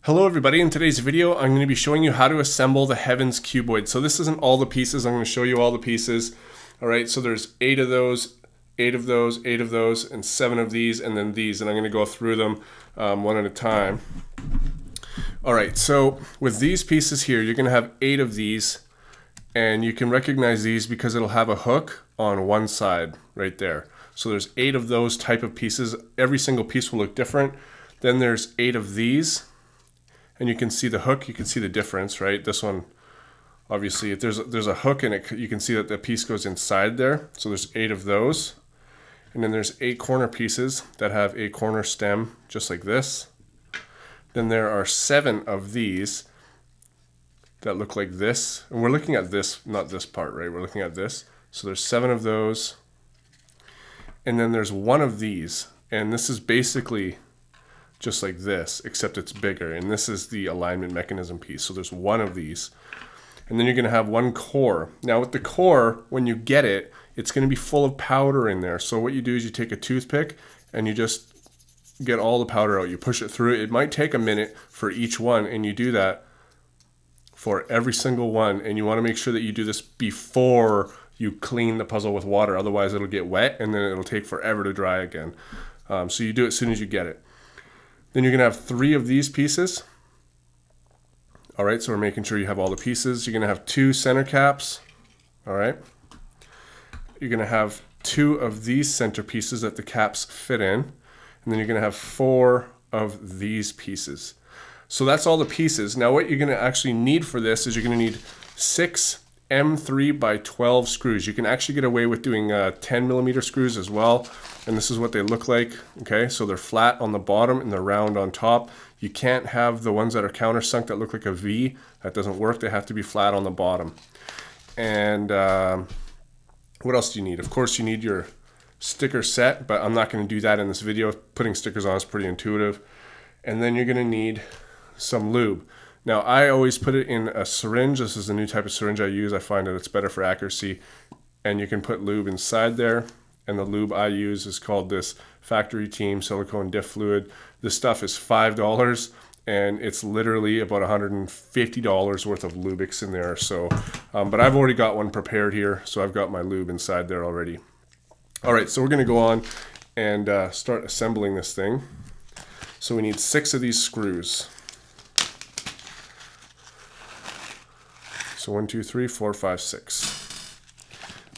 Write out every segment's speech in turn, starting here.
Hello everybody, in today's video I'm going to be showing you how to assemble the Heavens Cuboid. So this isn't all the pieces, I'm going to show you all the pieces. Alright, so there's 8 of those, 8 of those, 8 of those, and 7 of these, and then these, and I'm going to go through them one at a time. Alright, so with these pieces here, you're going to have 8 of these, and you can recognize these because it'll have a hook on one side right there. So there's 8 of those type of pieces. Every single piece will look different. Then there's 8 of these. And you can see the hook, you can see the difference, right? This one, obviously, if there's a hook in it, you can see that the piece goes inside there. So there's 8 of those. And then there's 8 corner pieces that have a corner stem, just like this. Then there are 7 of these that look like this. And we're looking at this, not this part, right? We're looking at this. So there's 7 of those. And then there's 1 of these. And this is basically just like this, except it's bigger, and this is the alignment mechanism piece. So there's 1 of these, and then you're going to have 1 core. Now with the core, when you get it, it's going to be full of powder in there. So what you do is you take a toothpick and you just get all the powder out. You push it through. It might take a minute for each one, and you do that for every single one, and you want to make sure that you do this before you clean the puzzle with water. Otherwise it'll get wet and then it'll take forever to dry again. So you do it as soon as you get it. Then you're going to have 3 of these pieces. All right, so we're making sure you have all the pieces. You're going to have 2 center caps. All right. You're going to have 2 of these center pieces that the caps fit in. And then you're going to have 4 of these pieces. So that's all the pieces. Now what you're going to actually need for this is you're going to need 6 M3 by 12 screws. You can actually get away with doing 10 millimeter screws as well, and this is what they look like. Okay, so they're flat on the bottom and they're round on top. You can't have the ones that are countersunk that look like a V. That doesn't work. They have to be flat on the bottom. And what else do you need? Of course you need your sticker set, but I'm not going to do that in this video. Putting stickers on is pretty intuitive. And then you're going to need some lube. Now, I always put it in a syringe. This is a new type of syringe I use. I find that it's better for accuracy. And you can put lube inside there. And the lube I use is called this Factory Team Silicone Diff Fluid. This stuff is $5, and it's literally about $150 worth of Lubix in there. So, but I've already got one prepared here, so I've got my lube inside there already. All right, so we're going to go on and start assembling this thing. So we need 6 of these screws. So 1, 2, 3, 4, 5, 6.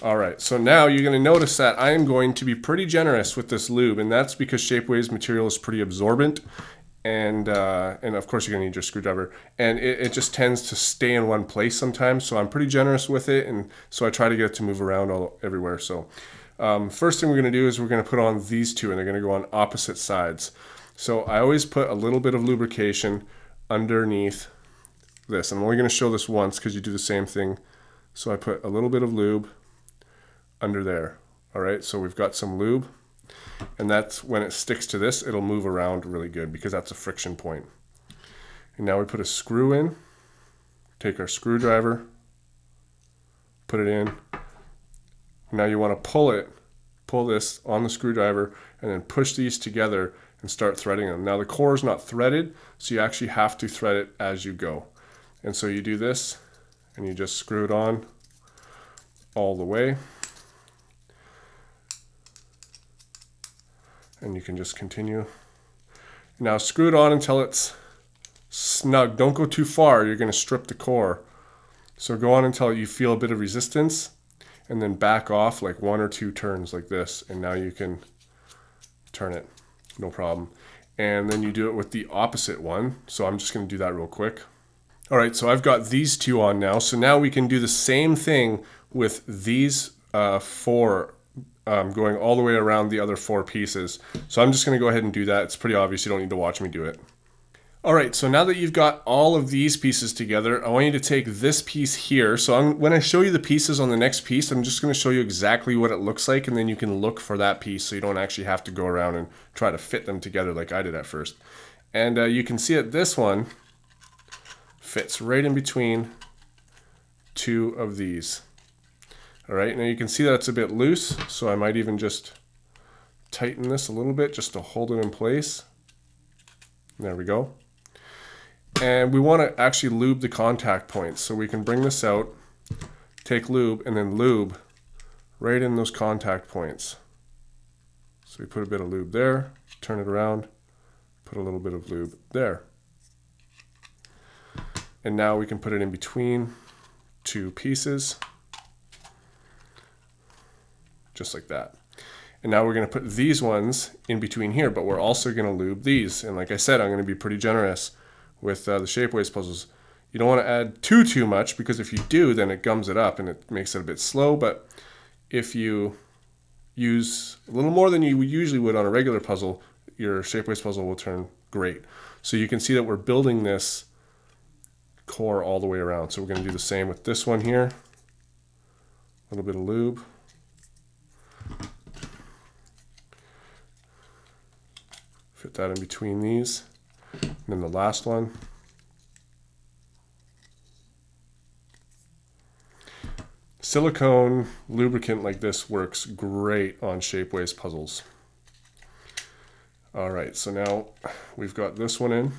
All right, so now you're going to notice that I am going to be pretty generous with this lube, and that's because Shapewave's material is pretty absorbent, and of course you're going to need your screwdriver, and it just tends to stay in one place sometimes, so I'm pretty generous with it, and so I try to get it to move around everywhere. So first thing we're going to do is we're going to put on these 2, and they're going to go on opposite sides. So I always put a little bit of lubrication underneath this. I'm only going to show this once because you do the same thing. So I put a little bit of lube under there. All right, so we've got some lube, and that's when it sticks to this, it'll move around really good because that's a friction point. And now we put a screw in, take our screwdriver, put it in. Now you want to pull this on the screwdriver, and then push these together and start threading them. Now the core is not threaded, so you actually have to thread it as you go. And so you do this, and you just screw it on all the way. And you can just continue. Now screw it on until it's snug. Don't go too far, you're going to strip the core. So go on until you feel a bit of resistance, and then back off like 1 or 2 turns like this, and now you can turn it, no problem. And then you do it with the opposite one. So I'm just going to do that real quick. All right, so I've got these 2 on now. So now we can do the same thing with these 4 going all the way around the other 4 pieces. So I'm just going to go ahead and do that. It's pretty obvious. You don't need to watch me do it. All right, so now that you've got all of these pieces together, I want you to take this piece here. So when I show you the pieces on the next piece, I'm just going to show you exactly what it looks like, and then you can look for that piece so you don't actually have to go around and try to fit them together like I did at first. And you can see that this one fits right in between 2 of these. All right, now you can see that it's a bit loose, so I might even just tighten this a little bit just to hold it in place. There we go. And we want to actually lube the contact points. So we can bring this out, take lube, and then lube right in those contact points. So we put a bit of lube there, turn it around, put a little bit of lube there. And now we can put it in between two pieces, just like that. And now we're going to put these ones in between here, but we're also going to lube these. And like I said, I'm going to be pretty generous with the Shapeways puzzles. You don't want to add too much, because if you do, then it gums it up and it makes it a bit slow. But if you use a little more than you usually would on a regular puzzle, your Shapeways puzzle will turn great. So you can see that we're building this core all the way around. So we're going to do the same with this one here. A little bit of lube. Fit that in between these. And then the last one. Silicone lubricant like this works great on Shapeways puzzles. All right, so now we've got this one in.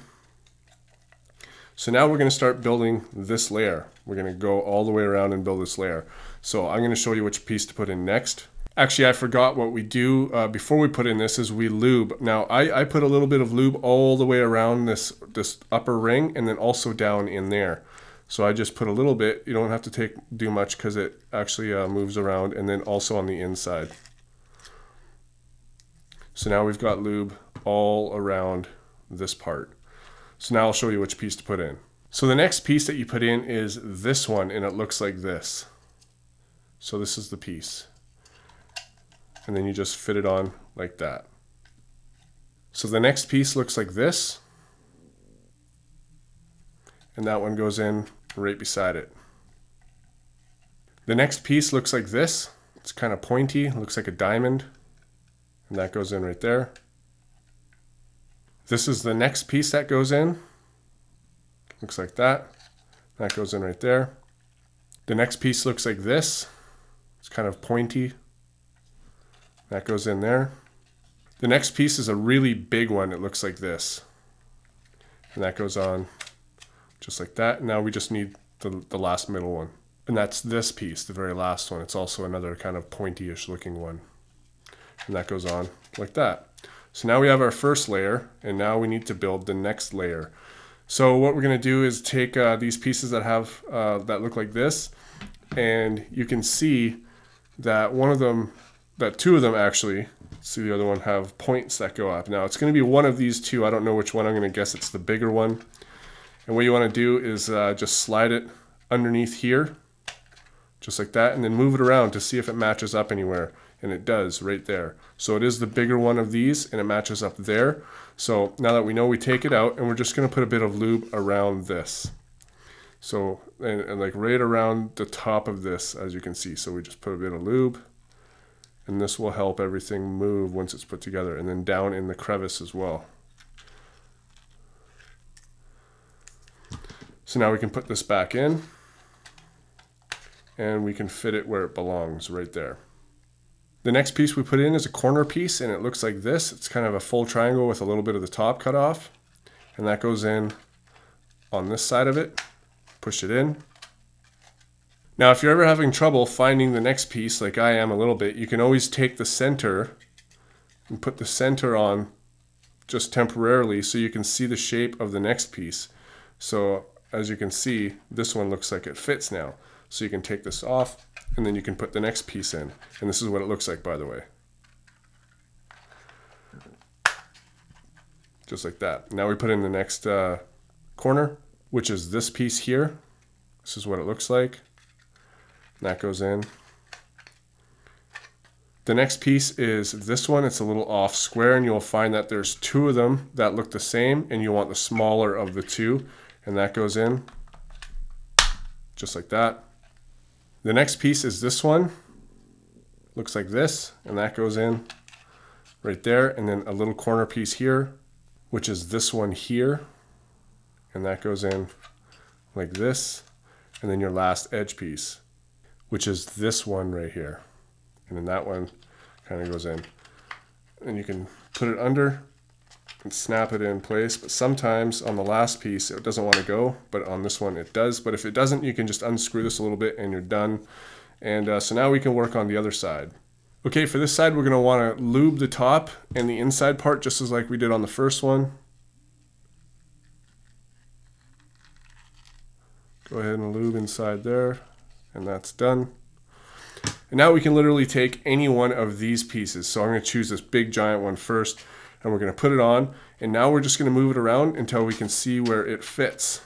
So now we're going to start building this layer. We're going to go all the way around and build this layer. So I'm going to show you which piece to put in next. Actually, I forgot what we do before we put in this is we lube. Now, I put a little bit of lube all the way around this upper ring and then also down in there. So I just put a little bit. You don't have to do much because it actually moves around, and then also on the inside. So now we've got lube all around this part. So now I'll show you which piece to put in. So the next piece that you put in is this one, and it looks like this. So this is the piece. And then you just fit it on like that. So the next piece looks like this. And that one goes in right beside it. The next piece looks like this. It's kind of pointy, looks like a diamond. And that goes in right there. This is the next piece that goes in. Looks like that. That goes in right there. The next piece looks like this. It's kind of pointy. That goes in there. The next piece is a really big one. It looks like this. And that goes on just like that. Now we just need the last middle one. And that's this piece, the very last one. It's also another kind of pointy-ish looking one. And that goes on like that. So now we have our first layer, and now we need to build the next layer. So what we're going to do is take these pieces that have that look like this, and you can see that two of them actually, see the other one, have points that go up. Now it's going to be one of these two. I don't know which one. I'm going to guess it's the bigger one. And what you want to do is just slide it underneath here, just like that, and then move it around to see if it matches up anywhere. And it does right there. So it is the bigger one of these, and it matches up there. So now that we know, we take it out, and we're just going to put a bit of lube around this. So, and like right around the top of this, as you can see. So we just put a bit of lube, and this will help everything move once it's put together, and then down in the crevice as well. So now we can put this back in, and we can fit it where it belongs, right there. The next piece we put in is a corner piece, and it looks like this. It's kind of a full triangle with a little bit of the top cut off, and that goes in on this side of it. Push it in. Now, if you're ever having trouble finding the next piece, like I am a little bit, you can always take the center and put the center on just temporarily so you can see the shape of the next piece. So as you can see, this one looks like it fits now. So you can take this off, and then you can put the next piece in. And this is what it looks like, by the way. Just like that. Now we put in the next corner, which is this piece here. This is what it looks like. And that goes in. The next piece is this one. It's a little off square, and you'll find that there's two of them that look the same, and you want the smaller of the two, and that goes in just like that. The next piece is this one. Looks like this, and that goes in right there, and then a little corner piece here, which is this one here, and that goes in like this, and then your last edge piece, which is this one right here, and then that one kind of goes in, and you can put it under and snap it in place. But sometimes on the last piece it doesn't want to go, but on this one it does. But if it doesn't, you can just unscrew this a little bit and you're done. And so now we can work on the other side. Okay, for this side we're going to want to lube the top and the inside part just as like we did on the first one. Go ahead and lube inside there, and that's done. And now we can literally take any one of these pieces. So I'm going to choose this big giant one first, and we're going to put it on. And now we're just going to move it around until we can see where it fits.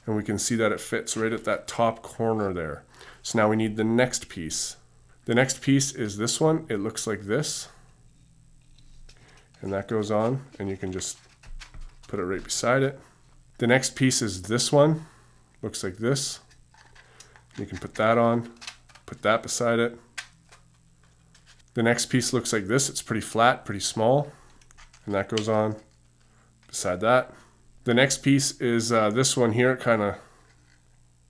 And we can see that it fits right at that top corner there. So now we need the next piece. The next piece is this one. It looks like this. And that goes on, and you can just put it right beside it. The next piece is this one. Looks like this. You can put that on, put that beside it. The next piece looks like this. It's pretty flat, pretty small, and that goes on beside that. The next piece is this one here. It kind of,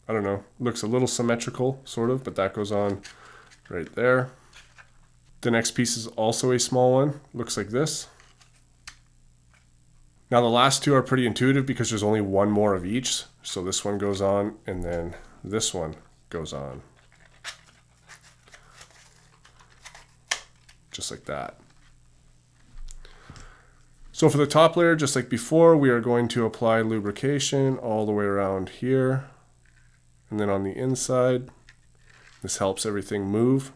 I don't know, looks a little symmetrical, sort of, but that goes on right there. The next piece is also a small one. Looks like this. Now the last two are pretty intuitive because there's only one more of each. So this one goes on and then this one goes on. Just like that. So for the top layer, just like before, we are going to apply lubrication all the way around here. And then on the inside, this helps everything move.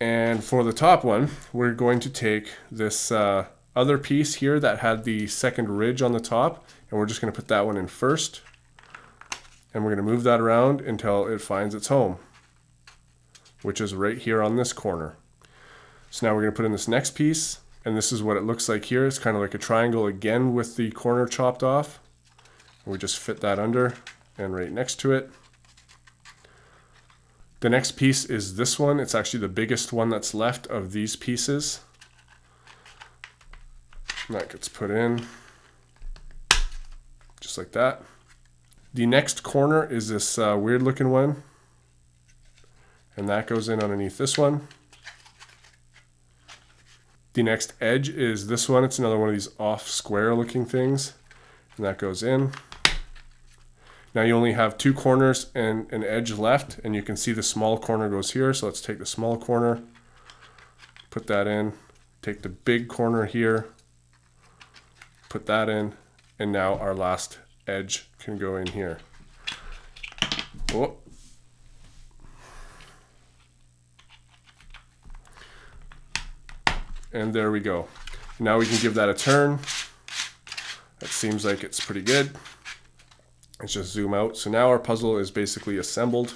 And for the top one, we're going to take this other piece here that had the second ridge on the top, and we're just going to put that one in first. And we're going to move that around until it finds its home, which is right here on this corner. So now we're going to put in this next piece, and this is what it looks like here. It's kind of like a triangle again with the corner chopped off. And we just fit that under and right next to it. The next piece is this one. It's actually the biggest one that's left of these pieces. And that gets put in just like that. The next corner is this weird looking one, and that goes in underneath this one. The next edge is this one. It's another one of these off square looking things, and that goes in. Now you only have two corners and an edge left, and you can see the small corner goes here. So let's take the small corner, put that in, take the big corner here, put that in, and now our last edge can go in here. Oh. And there we go. Now we can give that a turn. That seems like it's pretty good. Let's just zoom out. So now our puzzle is basically assembled.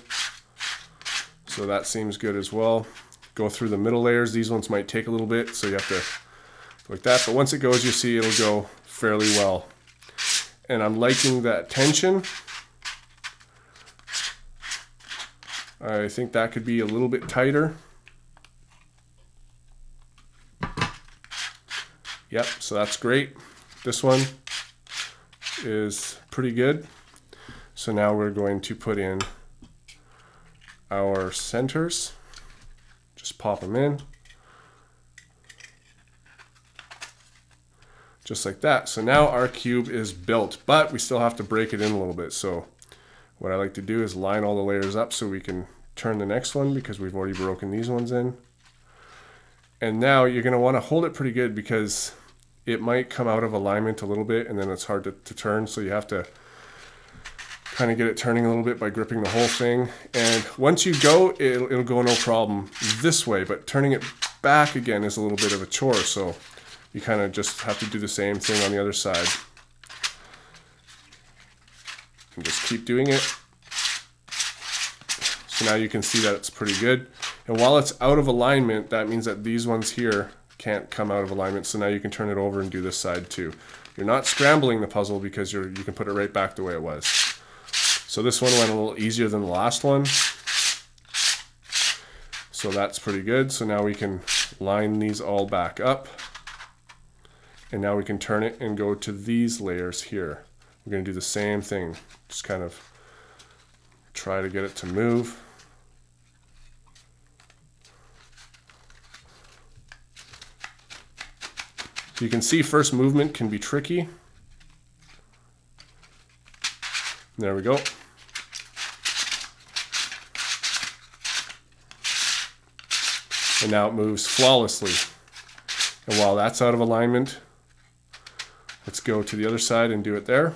So that seems good as well. Go through the middle layers. These ones might take a little bit, so you have to like that. But once it goes, you see it'll go fairly well. And I'm liking that tension. I think that could be a little bit tighter. Yep, so that's great. This one is pretty good. So now we're going to put in our centers. Just pop them in. Just like that. So now our cube is built, but we still have to break it in a little bit. So what I like to do is line all the layers up so we can turn the next one because we've already broken these ones in. And now you're going to want to hold it pretty good because it might come out of alignment a little bit and then it's hard to turn. So you have to kind of get it turning a little bit by gripping the whole thing. And once you go, it'll go no problem this way, but turning it back again is a little bit of a chore. So you kind of just have to do the same thing on the other side. And just keep doing it. So now you can see that it's pretty good. And while it's out of alignment, that means that these ones here can't come out of alignment. So now you can turn it over and do this side too. You're not scrambling the puzzle because you can put it right back the way it was. So this one went a little easier than the last one. So that's pretty good. So now we can line these all back up. And now we can turn it and go to these layers here. We're going to do the same thing. Just kind of try to get it to move. So you can see first movement can be tricky. There we go. And now it moves flawlessly. And while that's out of alignment, let's go to the other side and do it there.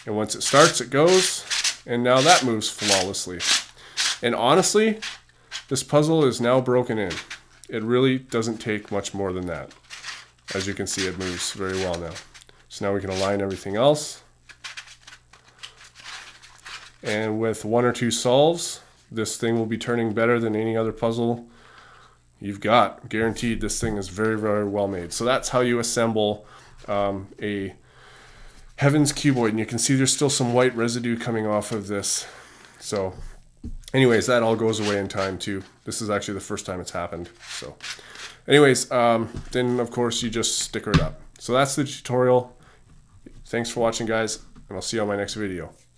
And once it starts, it goes. And now that moves flawlessly. And honestly, this puzzle is now broken in. It really doesn't take much more than that. As you can see, it moves very well now. So now we can align everything else. And with 1 or 2 solves, this thing will be turning better than any other puzzle you've got. Guaranteed, this thing is very, very well made. So that's how you assemble a Heaven's Cuboid. And you can see there's still some white residue coming off of this. So anyways, that all goes away in time too. This is actually the first time it's happened. So anyways, then of course you just sticker it up. So that's the tutorial. Thanks for watching, guys, and I'll see you on my next video.